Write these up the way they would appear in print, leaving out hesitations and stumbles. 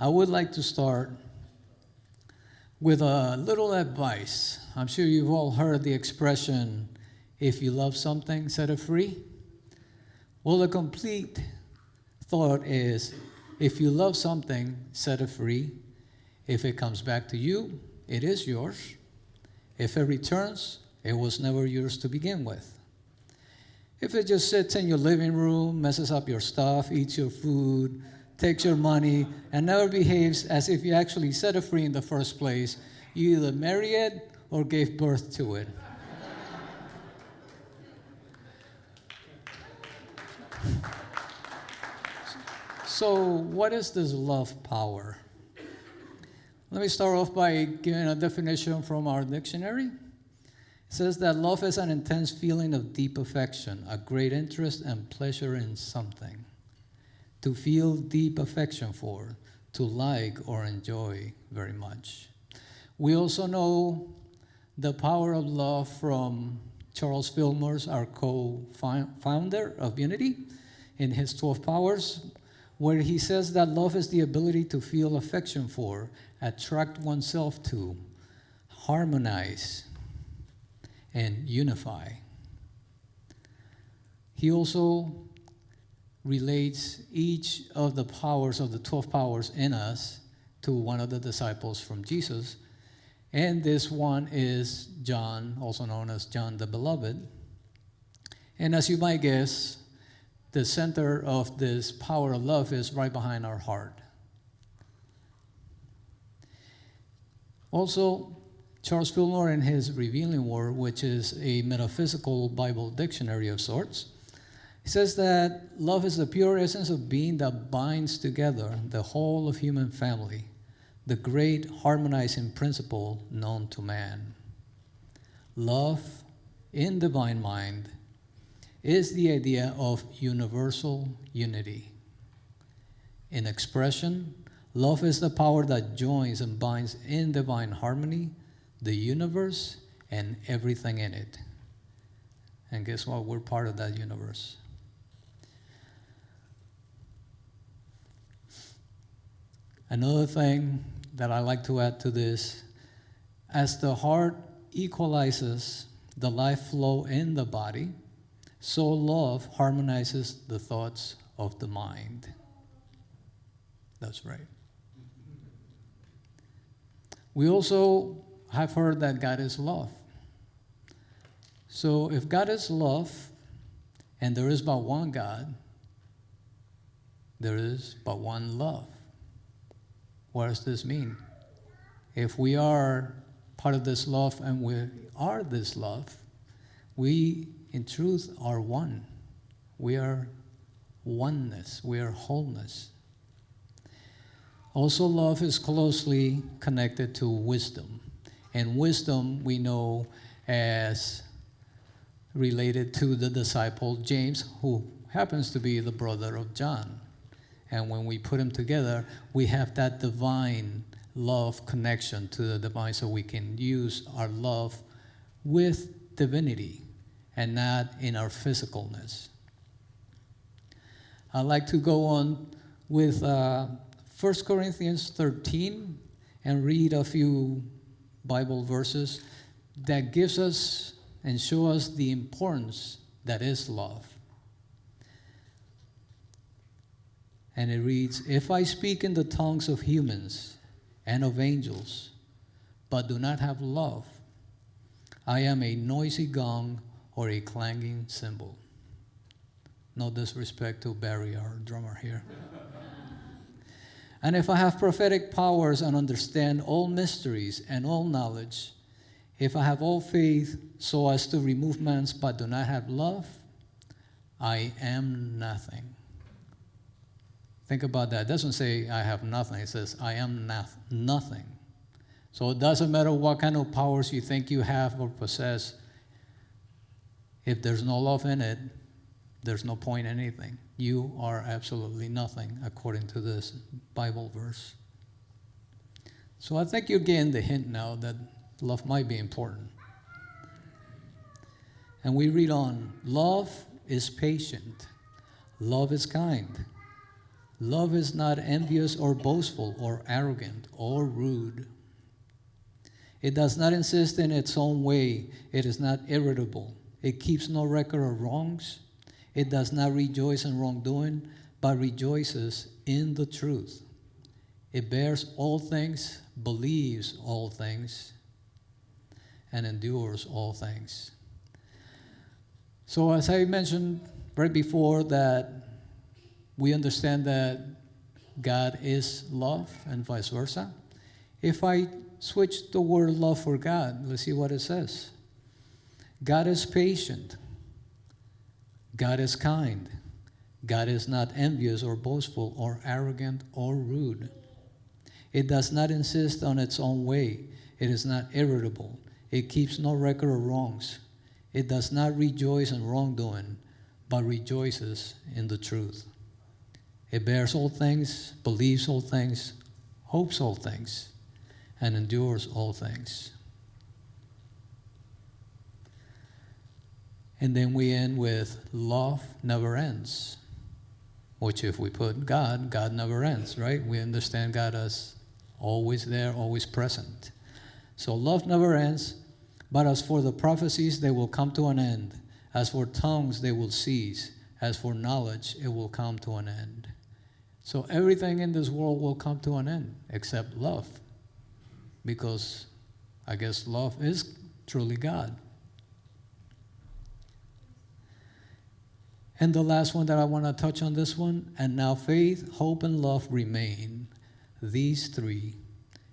I would like to start with a little advice. I'm sure you've all heard the expression, if you love something, set it free. Well, the complete thought is, if you love something, set it free. If it comes back to you, it is yours. If it returns, it was never yours to begin with. If it just sits in your living room, messes up your stuff, eats your food, takes your money, and never behaves as if you actually set it free in the first place, you either marry it or gave birth to it. So, what is this love power? Let me start off by giving a definition from our dictionary. It says that love is an intense feeling of deep affection, a great interest and pleasure in something. To feel deep affection for, to like or enjoy very much. We also know the power of love from Charles Fillmore, our co-founder of Unity, in his 12 Powers, where he says that love is the ability to feel affection for, attract oneself to, harmonize, and unify. He also relates each of the powers of the 12 powers in us to one of the disciples from Jesus. And this one is John, also known as John the Beloved. And as you might guess, the center of this power of love is right behind our heart. Also, Charles Fillmore, in his Revealing Word, which is a metaphysical Bible dictionary of sorts, he says that love is the pure essence of being that binds together the whole of human family, the great harmonizing principle known to man. Love, in divine mind, is the idea of universal unity. In expression, love is the power that joins and binds in divine harmony the universe and everything in it. And guess what? We're part of that universe. Another thing that I like to add to this, as the heart equalizes the life flow in the body, so love harmonizes the thoughts of the mind. That's right. We also have heard that God is love. So if God is love, and there is but one God, there is but one love. What does this mean? If we are part of this love and we are this love, we in truth are one. We are oneness. We are wholeness. Also, love is closely connected to wisdom. And wisdom we know as related to the disciple James, who happens to be the brother of John. And when we put them together, we have that divine love connection to the divine, so we can use our love with divinity and not in our physicalness. I'd like to go on with 1 Corinthians 13 and read a few Bible verses that gives us and show us the importance that is love. And it reads, if I speak in the tongues of humans and of angels, but do not have love, I am a noisy gong or a clanging cymbal. No disrespect to Barry, our drummer here. And if I have prophetic powers and understand all mysteries and all knowledge, if I have all faith so as to remove mountains but do not have love, I am nothing. Think about that. It doesn't say I have nothing. It says I am nothing. So it doesn't matter what kind of powers you think you have or possess. If there's no love in it, there's no point in anything. You are absolutely nothing, according to this Bible verse. So I think you're getting the hint now that love might be important. And we read on, love is patient. Love is kind. Love is not envious or boastful or arrogant or rude. It does not insist in its own way. It is not irritable. It keeps no record of wrongs. It does not rejoice in wrongdoing, but rejoices in the truth. It bears all things, believes all things, and endures all things. So as I mentioned right before, that we understand that God is love and vice versa. If I switch the word love for God, let's see what it says. God is patient. God is kind. God is not envious or boastful or arrogant or rude. It does not insist on its own way. It is not irritable. It keeps no record of wrongs. It does not rejoice in wrongdoing, but rejoices in the truth. It bears all things, believes all things, hopes all things, and endures all things. And then we end with love never ends, which if we put God, God never ends, right? We understand God as always there, always present. So love never ends, but as for the prophecies, they will come to an end. As for tongues, they will cease. As for knowledge, it will come to an end. So everything in this world will come to an end except love, because I guess love is truly God. And the last one that I want to touch on this one, and now faith, hope, and love remain, these three,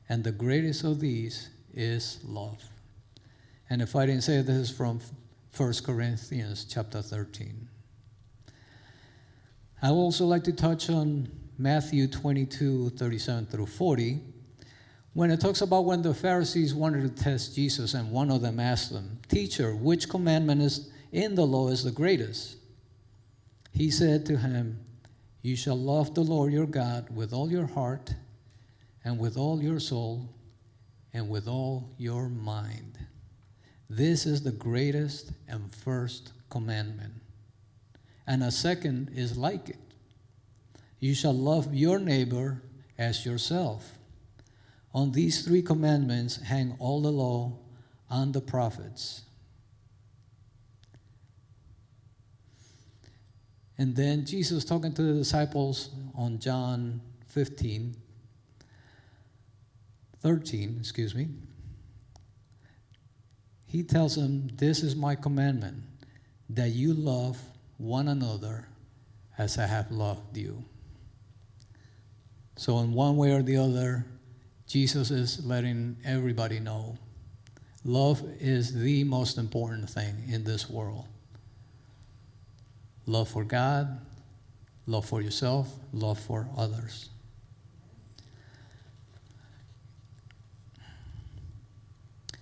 and the greatest of these is love. And if I didn't say, this is from 1 Corinthians chapter 13. I would also like to touch on Matthew 22, 37 through 40, when it talks about when the Pharisees wanted to test Jesus, and one of them asked him, "Teacher, which commandment is in the law is the greatest?" He said to him, "You shall love the Lord your God with all your heart, and with all your soul, and with all your mind. This is the greatest and first commandment. And a second is like it. You shall love your neighbor as yourself. On these three commandments hang all the law and the prophets." And then Jesus talking to the disciples on John 13, he tells them, "This is my commandment, that you love one another as I have loved you." So in one way or the other, Jesus is letting everybody know love is the most important thing in this world. Love for God, love for yourself, love for others.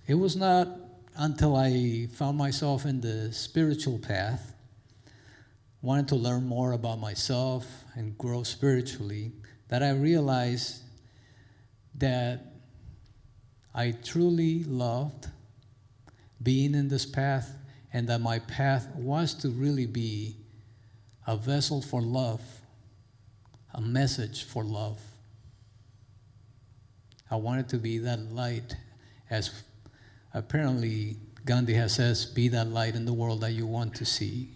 It was not until I found myself in the spiritual path, wanted to learn more about myself and grow spiritually, that I realized that I truly loved being in this path, and that my path was to really be a vessel for love, a message for love. I wanted to be that light, as apparently Gandhi has says, be that light in the world that you want to see.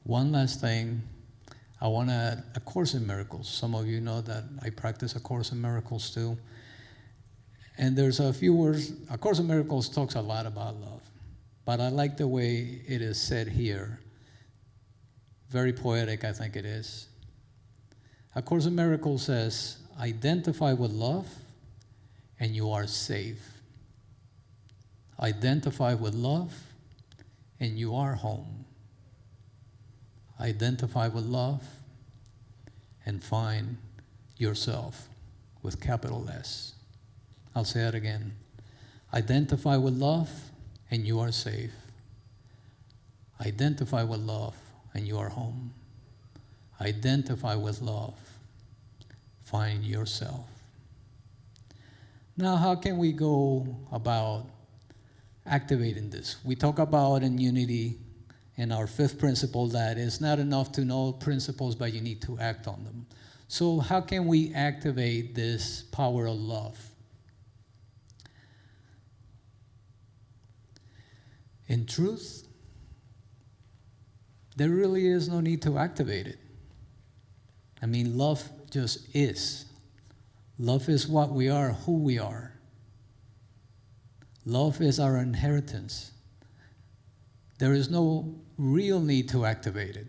One last thing, I want to add A Course in Miracles. Some of you know that I practice A Course in Miracles too. And there's a few words. A Course in Miracles talks a lot about love, but I like the way it is said here. Very poetic, I think it is. A Course in Miracles says, identify with love and you are safe. Identify with love and you are home. Identify with love and find yourself with capital S. I'll say it again. Identify with love and you are safe. Identify with love and you are home. Identify with love. Find yourself. Now, how can we go about activating this. We talk about in unity in our fifth principle that it's not enough to know principles, but you need to act on them. So how can we activate this power of love? In truth, there really is no need to activate it. I mean, love just is. Love is what we are, who we are. Love is our inheritance. There is no real need to activate it.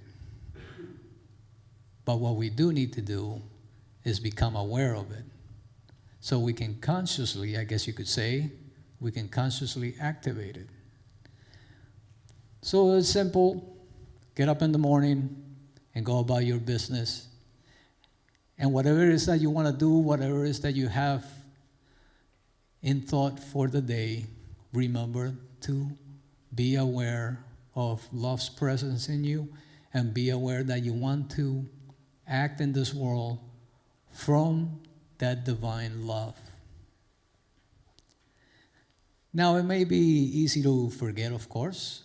But what we do need to do is become aware of it. So we can consciously, I guess you could say, we can consciously activate it. So it's simple. Get up in the morning and go about your business. And whatever it is that you want to do, whatever it is that you have in thought for the day, remember to be aware of love's presence in you and be aware that you want to act in this world from that divine love. Now, it may be easy to forget, of course.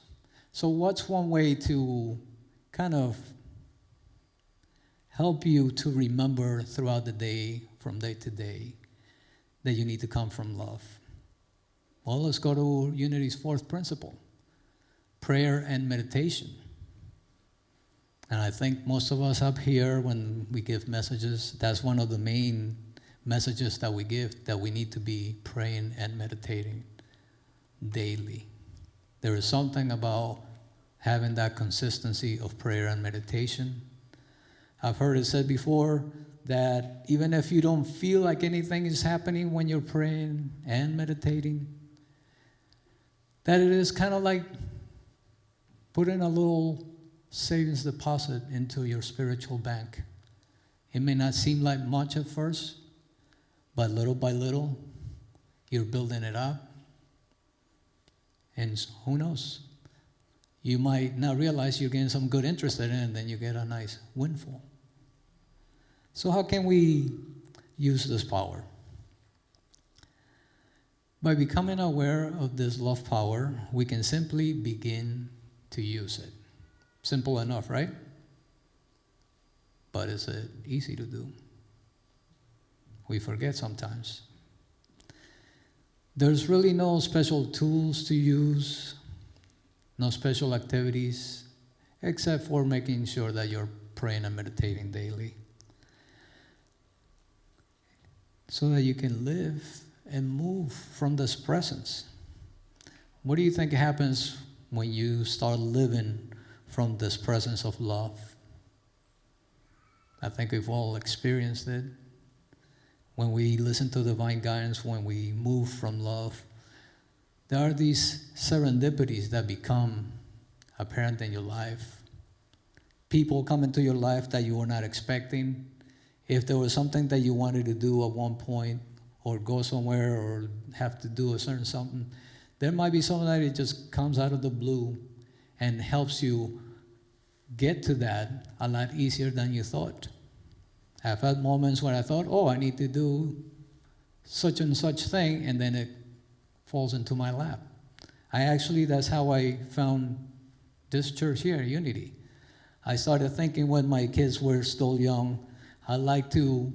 So what's one way to kind of help you to remember throughout the day, from day to day, that you need to come from love? Well, let's go to Unity's fourth principle, prayer and meditation. And I think most of us up here, when we give messages, that's one of the main messages that we give, that we need to be praying and meditating daily. There is something about having that consistency of prayer and meditation. I've heard it said before that even if you don't feel like anything is happening when you're praying and meditating, that it is kind of like putting a little savings deposit into your spiritual bank. It may not seem like much at first, but little by little, you're building it up. And who knows? You might not realize you're getting some good interest in it, and then you get a nice windfall. So how can we use this power? By becoming aware of this love power, we can simply begin to use it. Simple enough, right? But is it easy to do? We forget sometimes. There's really no special tools to use, no special activities, except for making sure that you're praying and meditating daily, so that you can live and move from this presence. What do you think happens when you start living from this presence of love? I think we've all experienced it. When we listen to divine guidance, when we move from love, there are these serendipities that become apparent in your life. People come into your life that you were not expecting. If there was something that you wanted to do at one point, or go somewhere, or have to do a certain something, there might be something that it just comes out of the blue and helps you get to that a lot easier than you thought. I've had moments where I thought, I need to do such and such thing, and then it falls into my lap. That's how I found this church here, Unity. I started thinking when my kids were still young, I'd like to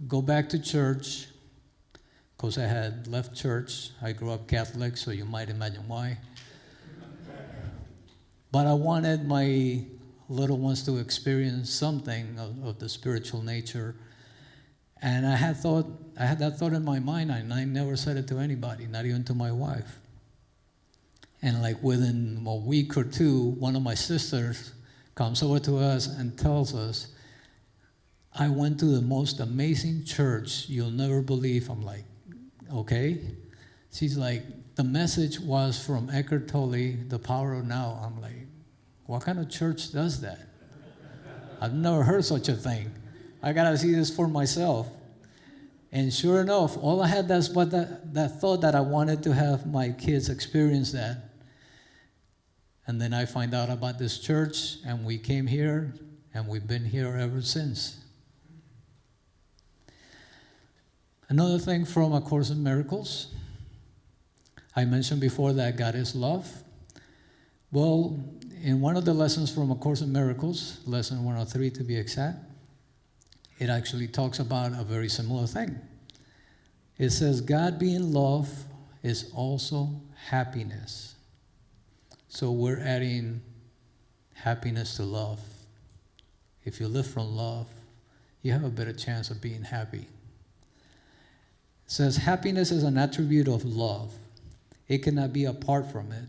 go back to church, because I had left church. I grew up Catholic, so you might imagine why. But I wanted my little ones to experience something of the spiritual nature. And I had that thought in my mind, and I never said it to anybody, not even to my wife. And like within a week or two, one of my sisters comes over to us and tells us, I went to the most amazing church you'll never believe. I'm like, okay. She's like, the message was from Eckhart Tolle, The Power of Now. I'm like, what kind of church does that? I've never heard such a thing. I gotta see this for myself. And sure enough, all I had was that thought that I wanted to have my kids experience that. And then I find out about this church, and we came here, and we've been here ever since. Another thing from A Course in Miracles, I mentioned before that God is love. Well, in one of the lessons from A Course in Miracles, lesson 103 to be exact, it actually talks about a very similar thing. It says, God being love is also happiness. So we're adding happiness to love. If you live from love, you have a better chance of being happy. It says, happiness is an attribute of love. It cannot be apart from it,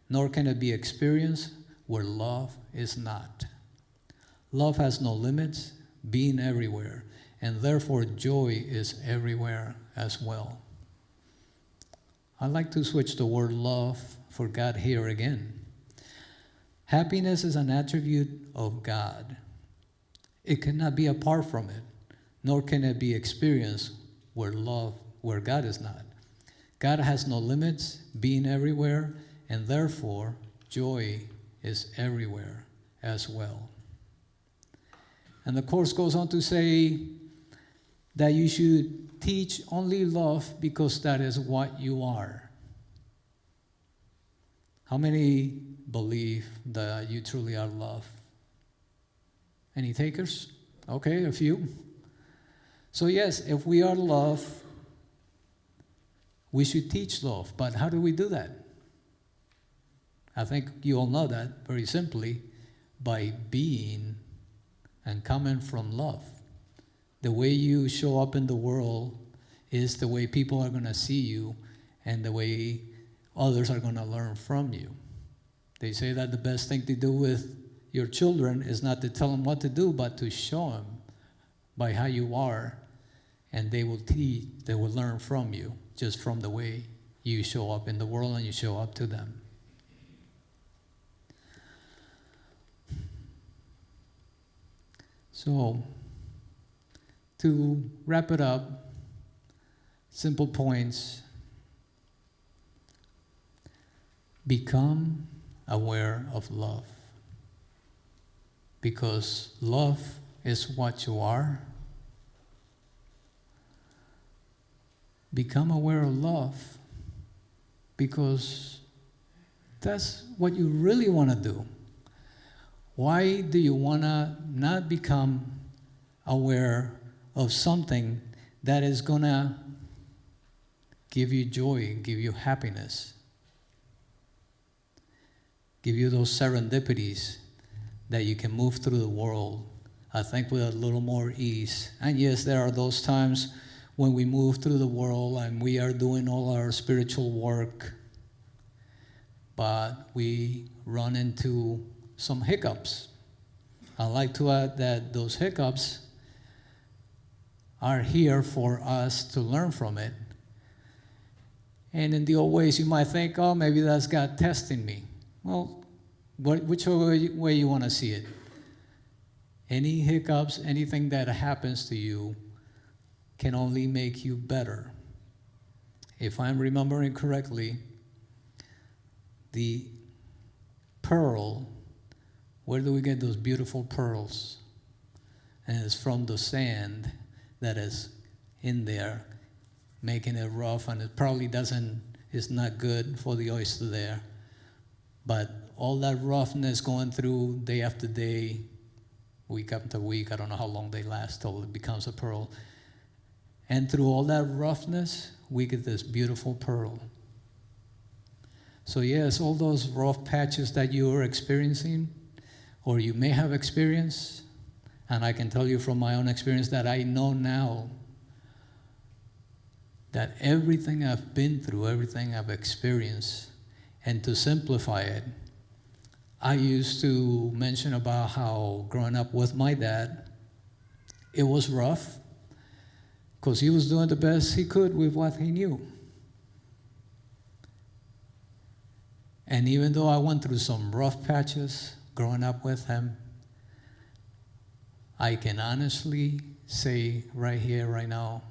nor can it be experienced where love is not. Love has no limits, being everywhere, and therefore joy is everywhere as well. I'd like to switch the word love for God here again. Happiness is an attribute of God. It cannot be apart from it, nor can it be experienced where God is not. God has no limits, being everywhere, and therefore joy is everywhere as well. And the Course goes on to say that you should teach only love because that is what you are. How many believe that you truly are love? Any takers? Okay, a few. So yes, if we are love, we should teach love. But how do we do that? I think you all know that very simply by being and coming from love. The way you show up in the world is the way people are going to see you and the way others are going to learn from you. They say that the best thing to do with your children is not to tell them what to do, but to show them by how you are, and they will learn from you, just from the way you show up in the world and you show up to them. So, to wrap it up, simple points. Become aware of love. Because love is what you are. Become aware of love because that's what you really want to do. Why do you want to not become aware of something that is going to give you joy, give you happiness, give you those serendipities that you can move through the world, I think, with a little more ease? And yes, there are those times when we move through the world and we are doing all our spiritual work, but we run into some hiccups. I like to add that those hiccups are here for us to learn from it. And in the old ways, you might think, oh, maybe that's God testing me. Well, which way you want to see it? Any hiccups, anything that happens to you can only make you better. If I'm remembering correctly, the pearl, where do we get those beautiful pearls? And it's from the sand that is in there, making it rough, and it probably it's not good for the oyster there. But all that roughness going through day after day, week after week, I don't know how long they last till it becomes a pearl. And through all that roughness, we get this beautiful pearl. So yes, all those rough patches that you are experiencing, or you may have experienced, and I can tell you from my own experience that I know now that everything I've been through, everything I've experienced, and to simplify it, I used to mention about how growing up with my dad, it was rough because he was doing the best he could with what he knew. And even though I went through some rough patches growing up with him, I can honestly say right here, right now,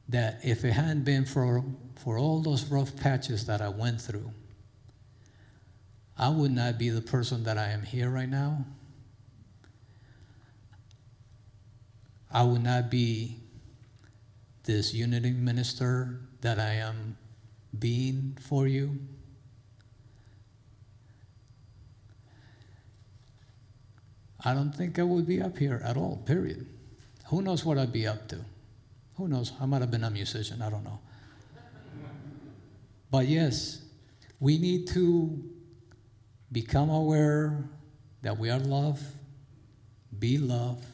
that if it hadn't been for all those rough patches that I went through, I would not be the person that I am here right now. I would not be this unity minister that I am being for you. I don't think I would be up here at all, period. Who knows what I'd be up to? Who knows? I might have been a musician, I don't know. But yes, we need to become aware that we are loved, be loved,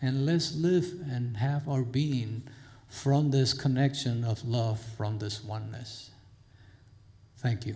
and let's live and have our being from this connection of love, from this oneness. Thank you.